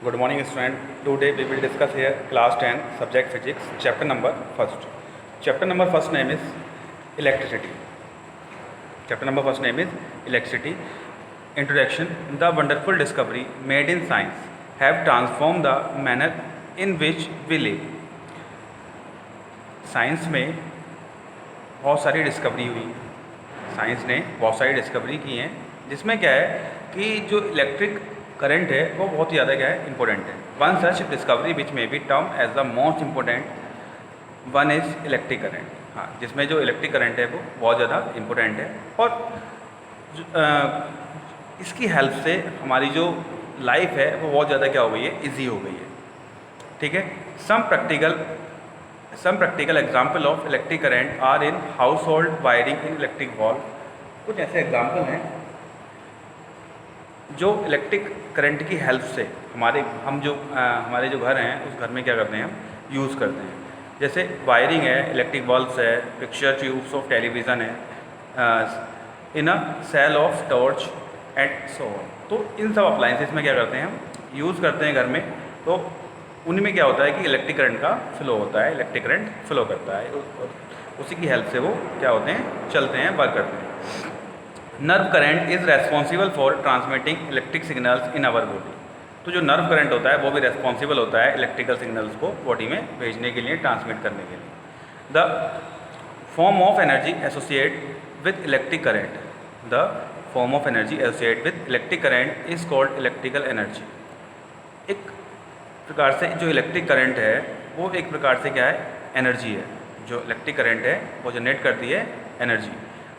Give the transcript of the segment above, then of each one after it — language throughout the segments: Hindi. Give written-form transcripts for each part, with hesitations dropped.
Good morning, student. Today we will discuss here class 10 subject physics chapter number first. Chapter number first name is electricity. Chapter number first name is electricity. Introduction. The wonderful discovery made in science have transformed the manner in which we live. Science में बहुत सारी डिस्कवरी हुई, साइंस ने बहुत सारी डिस्कवरी की हैं, जिसमें क्या है कि जो इलेक्ट्रिक करंट है वो बहुत ही ज़्यादा क्या है इम्पोर्टेंट है. One such discovery which may be termed as the most important one is electric current. हाँ, जिसमें जो इलेक्ट्रिक करंट है वो बहुत ज़्यादा इम्पोर्टेंट है और इसकी हेल्प से हमारी जो लाइफ है वो बहुत ज़्यादा क्या हो गई है, ईजी हो गई है. ठीक है. Some practical example of electric current are in household wiring in electric bulb. कुछ ऐसे एग्जाम्पल हैं जो इलेक्ट्रिक करंट की हेल्प से हमारे जो घर हैं उस घर में क्या करते हैं, हम यूज़ करते हैं. जैसे वायरिंग है, इलेक्ट्रिक बल्ब्स है, पिक्चर ट्यूब्स ऑफ टेलीविज़न है, इन अ सेल ऑफ टॉर्च एट सो. तो इन सब अप्लाइंसेस में क्या करते हैं, हम यूज़ करते हैं घर में. तो उनमें क्या होता है कि इलेक्ट्रिक करंट का फ्लो होता है, इलेक्ट्रिक करंट फ्लो करता है, उसी की हेल्प से वो क्या होते हैं, चलते हैं, वर्क करते हैं. Nerve current is responsible for transmitting electric signals in our body. तो जो नर्व करंट होता है वो भी रेस्पॉन्सिबल होता है इलेक्ट्रिकल सिग्नल्स को बॉडी में भेजने के लिए, ट्रांसमिट करने के लिए. The form of energy associate with electric current. The form of energy associate with electric current is called electrical energy. एक प्रकार से जो इलेक्ट्रिक करंट है वो एक प्रकार से क्या है, एनर्जी है. जो इलेक्ट्रिक करंट है वो जनरेट करती है energy.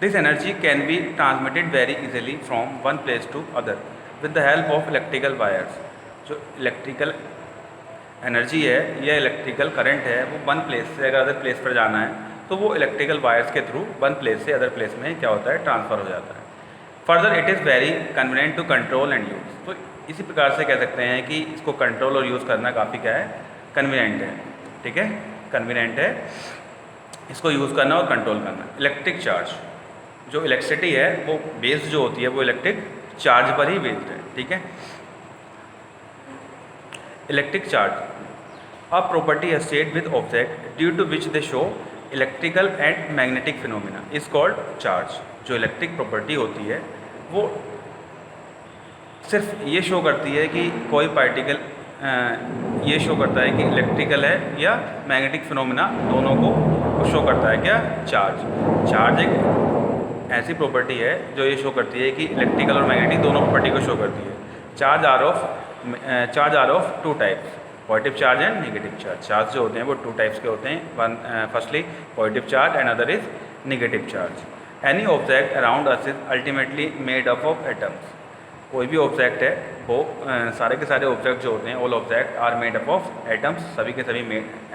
This energy can be transmitted very easily from one place to other with the help of electrical wires. जो इलेक्ट्रिकल एनर्जी है या इलेक्ट्रिकल करंट है वो वन प्लेस से अगर अदर प्लेस पर जाना है तो वो इलेक्ट्रिकल वायर्स के थ्रू वन प्लेस से अदर प्लेस में क्या होता है, ट्रांसफ़र हो जाता है. Further it is very convenient to control and use. तो इसी प्रकार से कह सकते हैं कि इसको कंट्रोल और यूज़ करना काफ़ी क्या है, कन्वीनियंट है. ठीक है, कन्वीनियंट है इसको यूज़ करना और कंट्रोल करना. Electric charge. जो इलेक्ट्रिसिटी है वो बेस्ड जो होती है वो इलेक्ट्रिक चार्ज पर ही बेस्ड है. ठीक है. Electric charge a property associated with object due to which they show electrical and magnetic phenomena is called charge. जो इलेक्ट्रिक प्रॉपर्टी होती है वो सिर्फ ये शो करती है कि कोई पार्टिकल ये शो करता है कि इलेक्ट्रिकल है या मैग्नेटिक फिनोमिना, दोनों को शो करता है क्या, चार्ज. चार्ज एक ऐसी प्रॉपर्टी है जो ये शो करती है कि इलेक्ट्रिकल और मैग्नेटिक दोनों प्रॉपर्टी को शो करती है. Charge are of two types, positive charge and negative charge. Charge जो होते हैं वो टू टाइप्स के होते हैं. One firstly positive charge and other is negative charge. Any object around us is ultimately made up of atoms. कोई भी ऑब्जेक्ट है वो सारे के सारे ऑब्जेक्ट जो होते हैं, all object are made up of atoms. सभी के सभी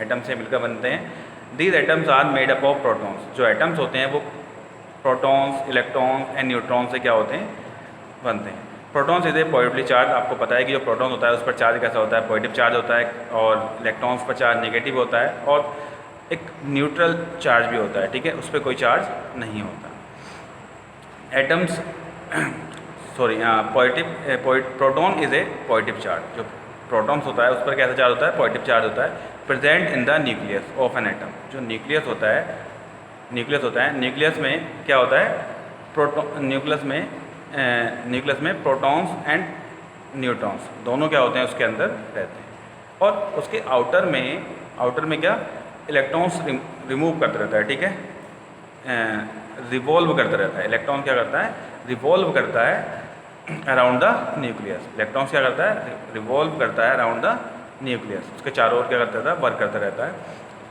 एटम्स से मिलकर बनते हैं. These atoms are made up of protons. जो एटम्स होते हैं वो प्रोटॉन्स, इलेक्ट्रॉन्स एंड न्यूट्रॉन्स से क्या होते हैं, बनते हैं. Protons is a positively charge. आपको पता है कि जो प्रोटॉन होता है उस पर चार्ज कैसा होता है, पॉजिटिव चार्ज होता है, और इलेक्ट्रॉन्स पर चार्ज नेगेटिव होता है, और एक न्यूट्रल चार्ज भी होता है. ठीक है, उस पर कोई चार्ज नहीं होता. Atoms proton is a positive charge. जो प्रोटॉन्स होता है उस पर कैसा चार्ज होता है, पॉजिटिव चार्ज होता है. Present in the nucleus of an atom. जो न्यूक्लियस होता है न्यूक्लियस में क्या होता है, न्यूक्लियस में प्रोटॉन्स एंड न्यूट्रॉन्स दोनों क्या होते हैं, उसके अंदर रहते हैं. और उसके आउटर में क्या, इलेक्ट्रॉन्स रिमूव करता रहता है. ठीक है, रिवॉल्व करता रहता है. इलेक्ट्रॉन क्या करता है, रिवॉल्व करता है अराउंड द न्यूक्लियस. इलेक्ट्रॉन्स क्या करता है, रिवॉल्व करता है अराउंड द न्यूक्लियस. उसके चारों ओर क्या करता रहता है, वर्क करता रहता है,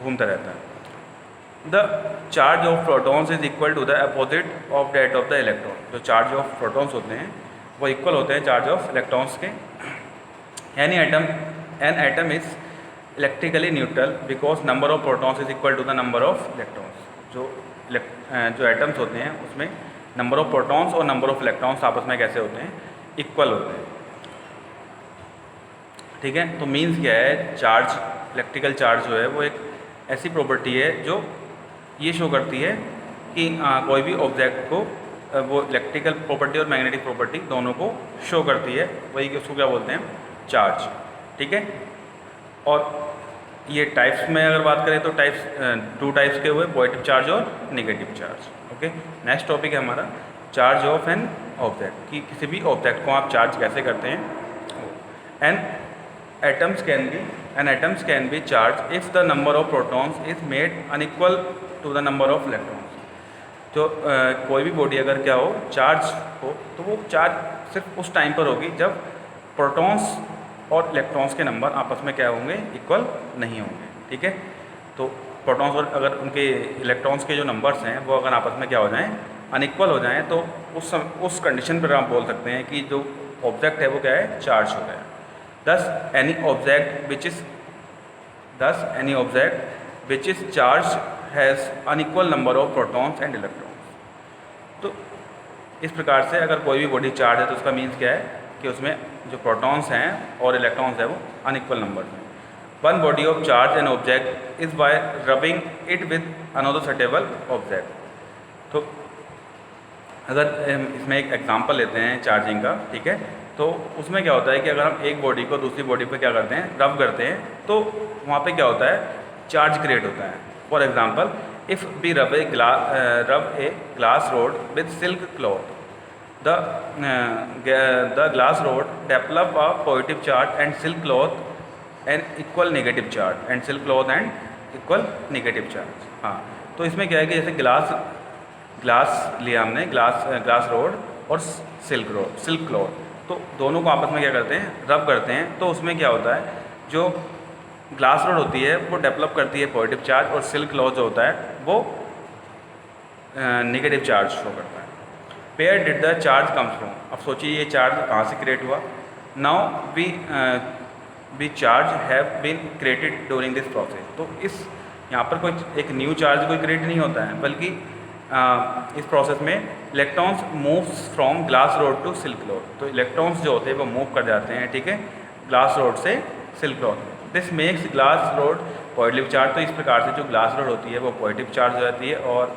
घूमता रहता है. The charge of protons is equal to the opposite of that of the electron. जो चार्ज ऑफ प्रोटॉन्स होते हैं वो इक्वल होते हैं चार्ज ऑफ इलेक्ट्रॉन्स के. An atom is electrically neutral because number of protons is equal to the number of electrons. जो एटम्स होते हैं उसमें नंबर ऑफ प्रोटॉन्स और नंबर ऑफ इलेक्ट्रॉन्स आपस में कैसे होते हैं, इक्वल होते हैं. ठीक है. तो मीन्स क्या है, चार्ज, इलेक्ट्रिकल चार्ज जो है वो एक ऐसी प्रॉपर्टी है जो ये शो करती है कि कोई भी ऑब्जेक्ट को वो इलेक्ट्रिकल प्रॉपर्टी और मैग्नेटिक प्रॉपर्टी दोनों को शो करती है. वही उसको क्या बोलते हैं, चार्ज. ठीक है। और ये टाइप्स में अगर बात करें तो टाइप्स 2 टाइप्स के हुए, पॉजिटिव चार्ज और negative charge. Okay, next topic है हमारा चार्ज ऑफ एन ऑब्जेक्ट, कि किसी भी ऑब्जेक्ट को आप चार्ज कैसे करते हैं। An atoms can be charge if the number of protons is made unequal to the number of electrons. तो कोई भी बॉडी अगर क्या हो, चार्ज हो, तो वो चार्ज सिर्फ उस टाइम पर होगी जब प्रोटॉन्स और इलेक्ट्रॉन्स के नंबर आपस में क्या होंगे, इक्वल नहीं होंगे। ठीक है, तो प्रोटॉन्स और अगर उनके इलेक्ट्रॉन्स के जो नंबर्स हैं वो अगर आपस में क्या हो जाएं, अनइक्वल हो जाएं, तो उस कंडीशन पर आप बोल सकते हैं कि जो ऑब्जेक्ट है वो क्या है, चार्ज हो गया। दस any object which is charge has unequal number of protons and electrons. तो इस प्रकार से अगर कोई भी बॉडी चार्ज है तो उसका मीन्स क्या है कि उसमें जो प्रोटॉन्स हैं और इलेक्ट्रॉन्स हैं वो अनइक्वल नंबर हैं। One body of charge an object is by rubbing it with another suitable object. तो अगर इसमें एक एग्जांपल लेते हैं चार्जिंग का, ठीक है, तो उसमें क्या होता है कि अगर हम एक बॉडी को दूसरी बॉडी पे क्या करते हैं, रब करते हैं, तो वहाँ पे क्या होता है, चार्ज क्रिएट होता है। फॉर एग्जांपल, इफ़ वी रब a glass rod with silk cloth, the glass rod develop a positive charge and silk cloth an equal negative charge and silk cloth and equal negative charge। हाँ, तो इसमें क्या है कि जैसे ग्लास लिया हमने, ग्लास रोड और सिल्क क्लॉथ, तो दोनों को आपस में क्या करते हैं, रब करते हैं, तो उसमें क्या होता है, जो ग्लास रोड होती है वो डेवलप करती है पॉजिटिव चार्ज, और सिल्क क्लॉथ जो होता है वो नेगेटिव चार्ज शो करता है। Where did the charge comes from. अब सोचिए ये चार्ज कहाँ से क्रिएट हुआ। Now we charge have been created during this process. तो इस यहाँ पर कोई एक न्यू चार्ज कोई क्रिएट नहीं होता है, बल्कि इस प्रोसेस में electrons moves from glass rod to silk cloth. तो इलेक्ट्रॉन्स जो होते हैं वो मूव कर जाते हैं, ठीक है, ग्लास रोड से silk cloth. This makes glass rod positive charge. तो इस प्रकार से जो ग्लास रोड होती है वो पॉजिटिव चार्ज हो जाती है, और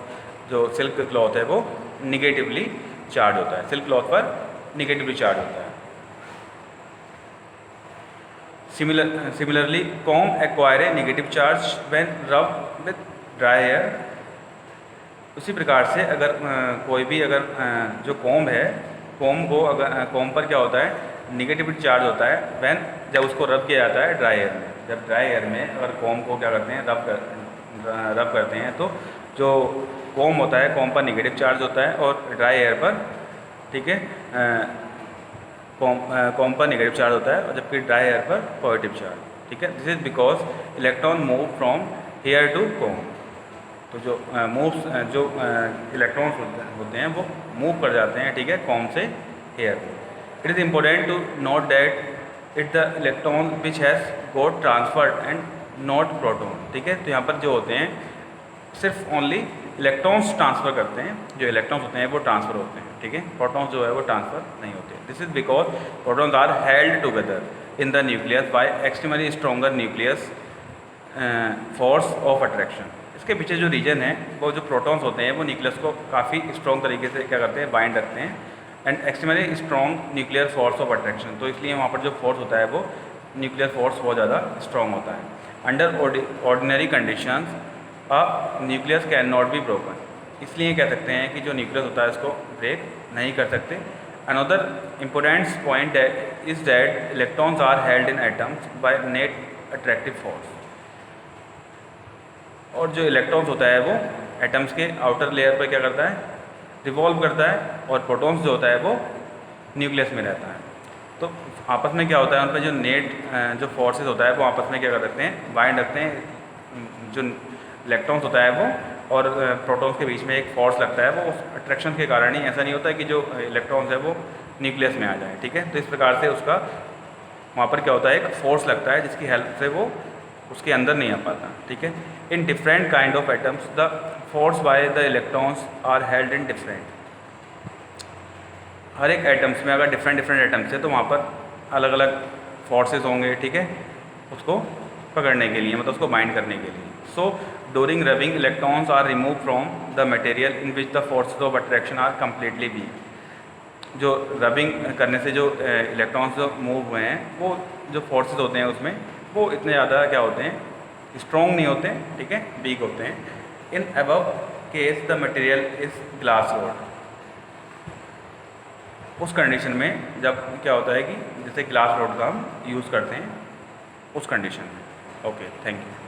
जो सिल्क क्लॉथ है वो निगेटिवली चार्ज होता है, सिल्क क्लॉथ पर निगेटिवली चार्ज होता है। Similarly com acquire a negative charge when रब विद ड्राई एयर। उसी प्रकार से अगर कोई भी जो कॉम है, कॉम पर क्या होता है, निगेटिव चार्ज होता है व्हेन, जब उसको रब किया जाता है ड्राई एयर में। जब ड्राई एयर में अगर कॉम को क्या करते हैं, रब करते हैं, तो जो कॉम होता है, कॉम पर नेगेटिव चार्ज होता है, और ड्राई एयर पर, ठीक है, कॉम पर नेगेटिव चार्ज होता है, और जबकि ड्राई एयर पर पॉजिटिव चार्ज। ठीक है, this is because electron move from hair to comb. तो जो इलेक्ट्रॉन्स होते हैं वो मूव कर जाते हैं, ठीक है, कॉम से hair. It is important to note that it the electron which has got transferred and not proton. ठीक है, तो यहाँ पर जो होते हैं सिर्फ ओनली इलेक्ट्रॉन्स ट्रांसफ़र करते हैं, जो इलेक्ट्रॉन्स होते हैं वो ट्रांसफ़र होते हैं, ठीक है, प्रोटॉन्स जो है वो ट्रांसफ़र नहीं होते। This is because protons are held together in the nucleus by extremely stronger nucleus force of attraction. इसके पीछे जो रीजन है, वो जो प्रोटॉन्स होते हैं वो न्यूक्लियस को काफ़ी स्ट्रॉन्ग तरीके से क्या करते हैं, बाइंड रखते हैं, and extremely strong nuclear force of attraction. तो इसलिए वहाँ पर जो फोर्स होता है वो न्यूक्लियर फोर्स बहुत ज़्यादा स्ट्रॉन्ग होता है। Under ordinary conditions nucleus can not be broken. इसलिए कह सकते हैं कि जो न्यूक्लियस होता है इसको ब्रेक नहीं कर सकते। Another important point is that electrons are held in atoms by net attractive force. और जो इलेक्ट्रॉन्स होता है वो एटम्स के आउटर लेयर पर क्या करता है, रिवॉल्व करता है, और प्रोटॉन्स जो होता है वो न्यूक्लियस में रहता है। तो आपस में क्या होता है, उन पर जो नेट जो फोर्सेस होता है वो आपस में क्या कर सकते हैं, बाइंड रखते हैं। जो इलेक्ट्रॉन्स होता है वो और प्रोटॉन्स के बीच में एक फोर्स लगता है, वो उस अट्रैक्शन के कारण ही, ऐसा नहीं होता है कि जो इलेक्ट्रॉन्स है वो न्यूक्लियस में आ जाए। ठीक है, तो इस प्रकार से उसका वहाँ पर क्या होता है, एक फोर्स लगता है जिसकी हेल्प से वो उसके अंदर नहीं आ पाता। ठीक है, in different kind of atoms the force by the electrons are held in different. हर एक एटम्स में अगर डिफरेंट एटम्स है तो वहाँ पर अलग अलग फोर्सेस होंगे, ठीक है, उसको पकड़ने के लिए, मतलब उसको बाइंड करने के लिए। So during rubbing electrons are remove from the material in which the forces of attraction are completely weak. जो रबिंग करने से जो इलेक्ट्रॉन्स जो मूव हुए हैं, वो जो फोर्सेस होते हैं उसमें, वो इतने ज़्यादा क्या होते हैं, स्ट्रॉन्ग नहीं होते हैं, ठीक है, वीक होते हैं। In above case the material is glass rod. उस कंडीशन में जब क्या होता है कि जैसे ग्लास रोड का हम यूज़ करते हैं उस कंडीशन में। Okay, thank you.